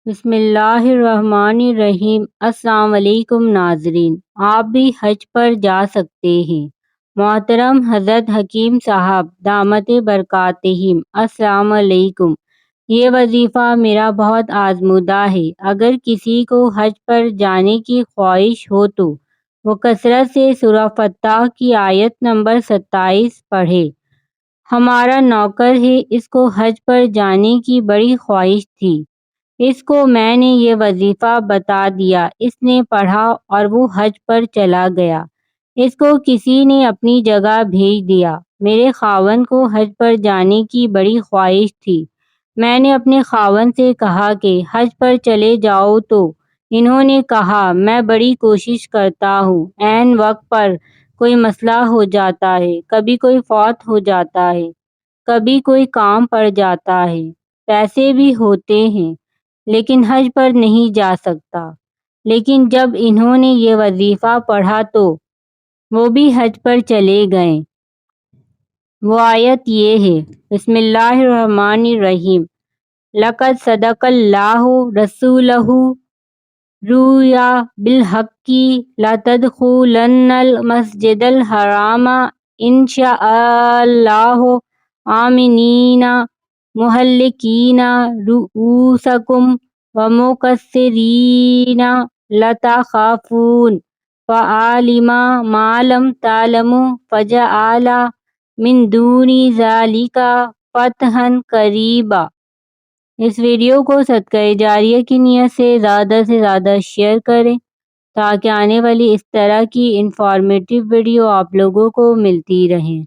بسم اللہ الرحمن الرحیم۔ السلام علیکم ناظرین، آپ بھی حج پر جا سکتے ہیں۔ محترم حضرت حکیم صاحب دامت برکاتہم، السلام علیکم۔ یہ وظیفہ میرا بہت آزمودہ ہے۔ اگر کسی کو حج پر جانے کی خواہش ہو تو وہ کثرت سے سورہ فتح کی آیت نمبر 27 پڑھے۔ ہمارا نوکر ہے، اس کو حج پر جانے کی بڑی خواہش تھی۔ اس کو میں نے یہ وظیفہ بتا دیا، اس نے پڑھا اور وہ حج پر چلا گیا۔ اس کو کسی نے اپنی جگہ بھیج دیا۔ میرے خاوند کو حج پر جانے کی بڑی خواہش تھی۔ میں نے اپنے خاوند سے کہا کہ حج پر چلے جاؤ تو انہوں نے کہا میں بڑی کوشش کرتا ہوں، عین وقت پر کوئی مسئلہ ہو جاتا ہے، کبھی کوئی فوت ہو جاتا ہے، کبھی کوئی کام پڑ جاتا ہے، پیسے بھی ہوتے ہیں لیکن حج پر نہیں جا سکتا۔ لیکن جب انہوں نے یہ وظیفہ پڑھا تو وہ بھی حج پر چلے گئے۔ وہ آیت یہ ہے، بسم اللہ الرحمن الرحیم، لقد صدق اللہ رسولہ رؤیا بالحق لتدخلن المسجد الحرام ان شاء اللہ آمنین محلقین رؤوسکم ومقصرین لتخافون فعلم ما لم تعلموا فجعل من دون ذلك فتحا قریبا۔ اس ویڈیو کو صدقہ جاریہ کی نیت سے زیادہ شیئر کریں تاکہ آنے والی اس طرح کی انفارمیٹیو ویڈیو آپ لوگوں کو ملتی رہیں۔